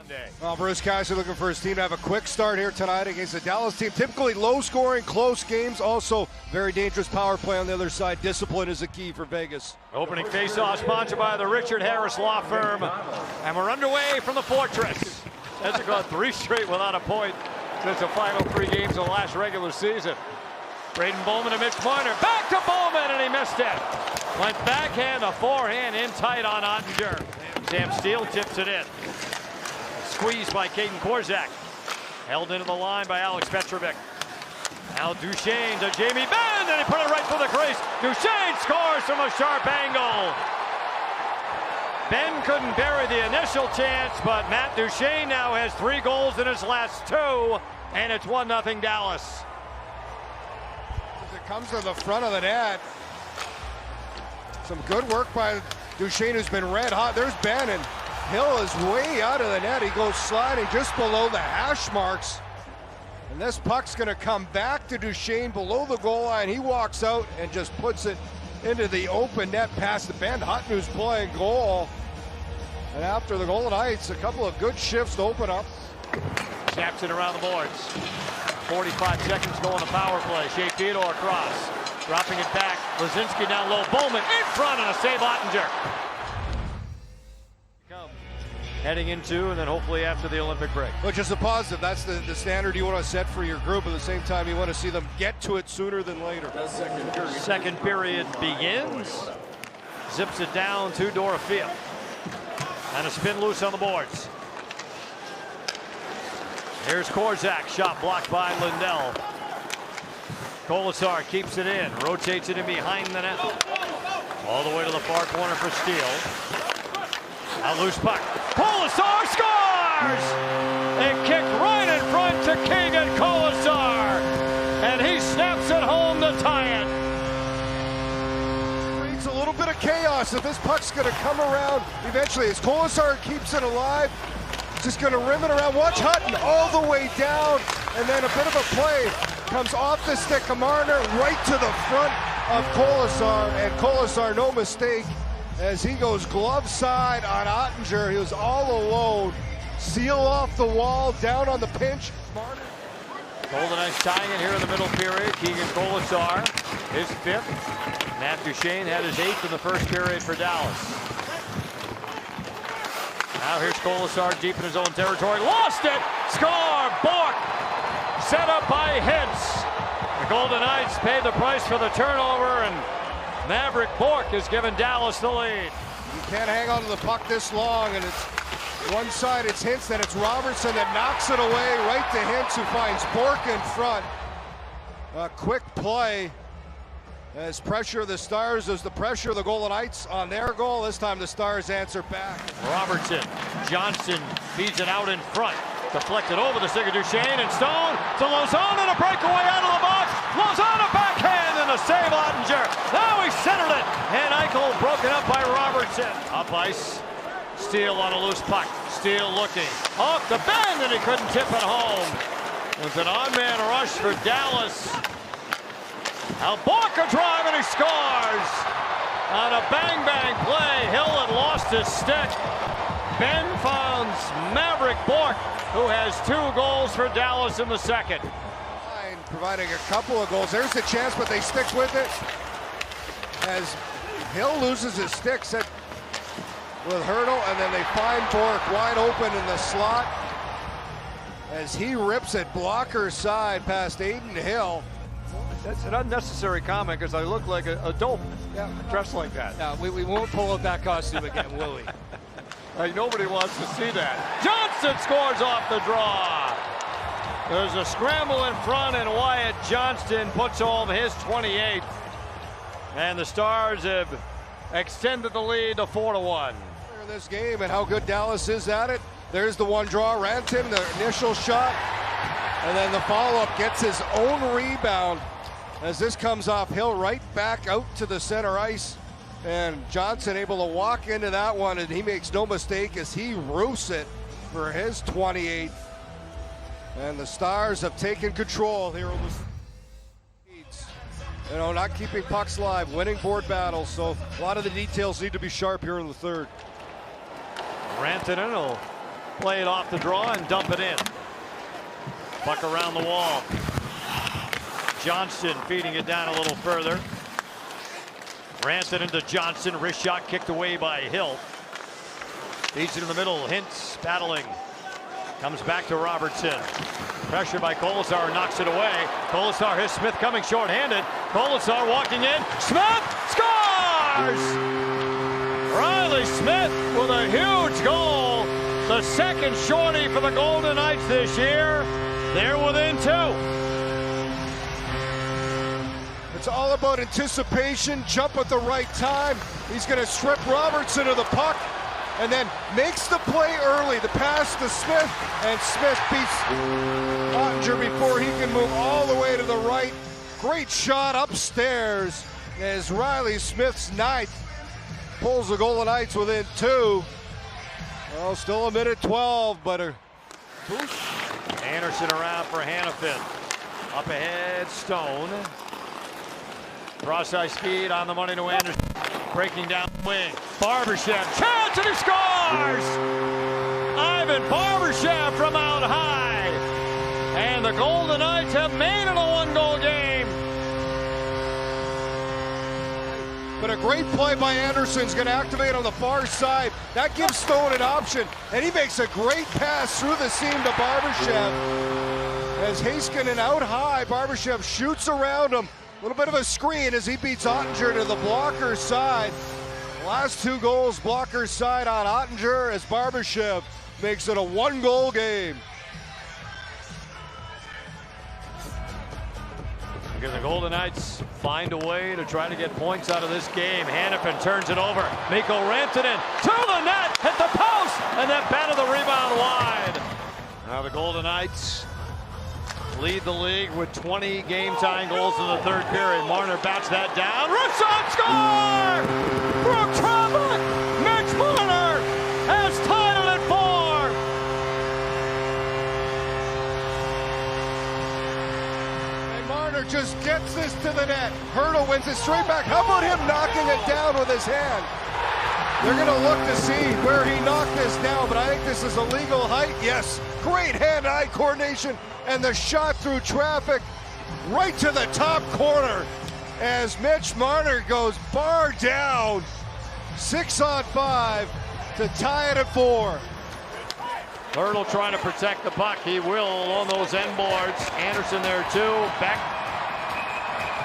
Monday. Well, Bruce Cassidy looking for his team to have a quick start here tonight against the Dallas team. Typically low-scoring, close games. Also, very dangerous power play on the other sside. Discipline is the key for Vegas. Opening face-off sponsored by the Richard Harris Law Firm. And we're underway from the Fortress. Has gone 3 straight without a point since the final 3 games of the last regular season. Braden Bowman to Mitch Marner. Back to Bowman, and he missed it. Went backhand, a forehand in tight on Ottinger. Sam Steele tips it in. Squeezed by Caden Korczak. Held into the line by Alex Petrovic. Now Duchesne to Jamie Benn, and he put it right for the crease. Duchesne scores from a sharp angle. Ben couldn't bury the initial chance, but Matt Duchesne now has 3 goals in his last 2, and it's 1-0 Dallas. As it comes to the front of the net, some good work by Duchesne, who's been red hot. There's Ben, and Hill is way out of the net. He goes sliding just below the hash marks. And this puck's going to come back to Duchesne below the goal line. He walks out and just puts it into the open net past the Ben Hutton, who's playing goal. And after the Golden Knights, a couple of good shifts to open up. Snaps it around the boards. 45 seconds going to power play. Shea Theodore across. Dropping it back. Lazinski down low. Bowman in front and a save Ottinger. Heading into and then hopefully after the Olympic break. Which is a positive. That's the standard you want to set for your group. At the same time, you want to see them get to it sooner than later. Second period begins. Zips it down to Dorofield. And a spin loose on the boards. Here's Korczak. Shot blocked by Lindell. Kolasar keeps it in. Rotates it in behind the net. All the way to the far corner for Steele. A loose puck. Kolasar scores! It kicked right in front to Keegan Kolasar. And he snaps it home to tie it. Creates a little bit of chaos if this puck's going to come around eventually. As Kolasar keeps it alive, just going to rim it around. Watch Hutton all the way down. And then a bit of a play comes off the stick of Marner right to the front of Kolasar. And Kolasar, no mistake, as he goes glove side on Ottinger. He was all alone. Seal off the wall, down on the pinch. Marner. Golden Knights tying it here in the middle period. Keegan Kolasar, his 5th. Matt Duchesne had his 8th in the first period for Dallas. Now here's Kolasar deep in his own territory. Lost it! Score! Bourque! Set up by Hintz. The Golden Knights paid the price for the turnover, and Mavrik Bourque has given Dallas the lead. You can't hang on to the puck this long, and it's one side, it's Hintz, then it's Robertson that knocks it away right to Hintz, who finds Bourque in front. A quick play as pressure of the Stars is the pressure of the Golden Knights on their goal. This time the Stars answer back. Robertson, Johnson feeds it out in front. Deflected over the stick of Duchesne, and Stone to Lozano, and a breakaway out of the box. Lozano backhand and a save Ottinger. Now he centered it, and Eichel broken up by Robertson. Up ice, Steele on a loose puck. Steele looking off the bend, and he couldn't tip it home. It's an odd-man rush for Dallas. Now Bourque a drive, and he scores on a bang-bang play. Hill had lost his stick. Ben finds Mavrik Bourque, who has 2 goals for Dallas in the second. Providing a couple of goals. There's the chance, but they stick with it. As Hill loses his stick, set with Hurdle, and then they find Bourque wide open in the slot as he rips it blocker side past Aiden Hill. That's an unnecessary comment because I look like a dope dressed like that. No, we won't pull out that costume again, will we? Nobody wants to see that. Johnson scores off the draw. There's a scramble in front, and Wyatt Johnston puts home his 28th. And the Stars have extended the lead to 4-1. This game and how good Dallas is at it. There's the one draw. Rantanen, the initial shot, and then the follow-up gets his own rebound as this comes off Hill right back out to the center ice. And Johnson able to walk into that one, and he makes no mistake as he roofs it for his 28th. And the Stars have taken control here over the not keeping pucks live, winning board battles. So a lot of the details need to be sharp here in the third. Rantanen will Play it off the draw and dump it in. Puck around the wall. Johnson feeding it down a little further. Rantanen to Johnson. Wrist shot kicked away by Hill. Feeds it in the middle. Hintz battling. Comes back to Robertson. Pressure by Kolasar, knocks it away. Kolasar has Smith coming short-handed. Kolasar walking in. Smith scores! Riley Smith with a huge goal. The second shorty for the Golden Knights this year. They're within 2. It's all about anticipation, jump at the right time. He's going to strip Robertson of the puck and then makes the play early. The pass to Smith, and Smith beats Ottinger before he can move all the way to the right. Great shot upstairs as Riley Smith's 9th pulls the Golden Knights within 2. Well, still a minute 12, but Anderson around for Hannafin. Up ahead, Stone. Cross-ice speed on the money to Anderson. Breaking down the wing. Barbashev, chance, and he scores! Ivan Barbashev from out high. And the Golden Knights have made it a 1-goal game. But a great play by Anderson's going to activate on the far side. That gives Stone an option, and he makes a great pass through the seam to Barbashev. As Heiskanen out high, Barbashev shoots around him. A little bit of a screen as he beats Ottinger to the blocker side. Last 2 goals, blocker side on Ottinger as Barbashev makes it a 1-goal game. Because the Golden Knights find a way to try to get points out of this game. Hannafin turns it over. Mikko Rantanen to the net, hit the post, and then batted the rebound wide. Now the Golden Knights lead the league with 20 game-tying goals in the 3rd period. Marner bats that down. Wrist shot, score! Brooke Trumbuck! Mitch Marner has tied it at 4. And Marner just gets this to the net. Hurdle wins it straight back. How about him knocking it down with his hand? They're going to look to see where he knocked this down, but I think this is a legal height. Yes, great hand-eye coordination, and the shot through traffic right to the top corner as Mitch Marner goes bar down. 6-on-5 to tie it at 4. Hurdle trying to protect the puck. He will on those end boards. Anderson there too. Back.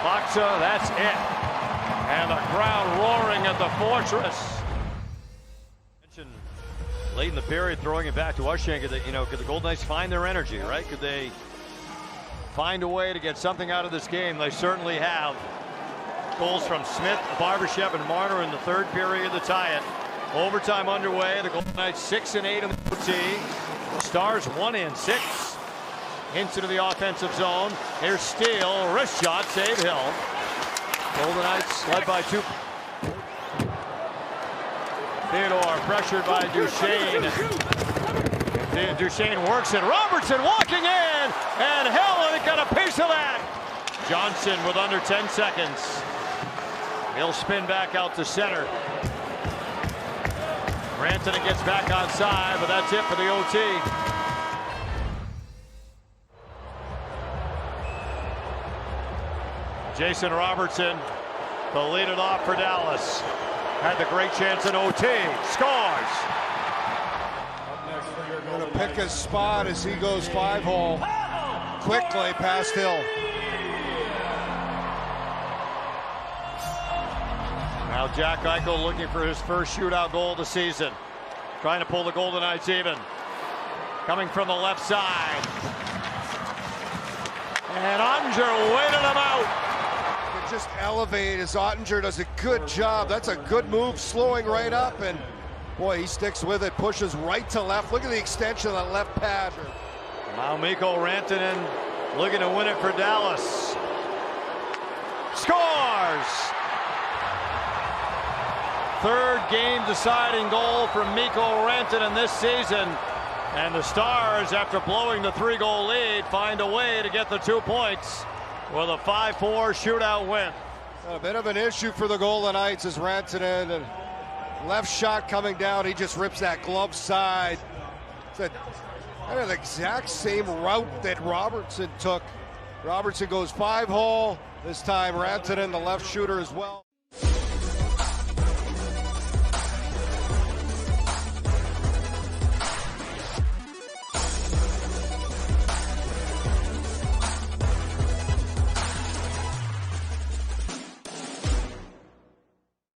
Boxa, that's it. And the crowd roaring at the Fortress. Late in the period, throwing it back to Ushing. Could the Golden Knights find their energy, right? Could they find a way to get something out of this game? They certainly have. Goals from Smith, Barbashev, and Marner in the 3rd period to tie it. Overtime underway. The Golden Knights 6-8 in the OT. Stars 1-6. Hints into the offensive zone. Here's Steele, wrist shot, save Hill. Golden Knights led by 2. Theodore pressured by Duchesne. Duchesne works it. Robertson walking in, and Hill got a piece of that. Johnson with under 10 seconds. He'll spin back out to center. Rantanen gets back onside, but that's it for the OT. Jason Robertson to lead it off for Dallas. Had the great chance in OT. Scores. Going to pick his spot as he goes 5-hole. Quickly past Hill. Now Jack Eichel looking for his first shootout goal of the season. Trying to pull the Golden Knights even. Coming from the left side. And Ottinger waited him out. Just elevate as Ottinger does a good job. That's a good move, slowing right up, and boy, he sticks with it, pushes right to left. Look at the extension of that left pad. Now Mikko Rantanen looking to win it for Dallas. Scores! 3rd game-deciding goal from Mikko Rantanen this season. And the Stars, after blowing the 3-goal lead, find a way to get the 2 points with a 5-4 shootout win. A bit of an issue for the Golden Knights as Rantanen, and left shot coming down. He just rips that glove side Kind of the exact same route that Robertson took. Robertson goes 5-hole. This time Rantanen, the left shooter as well.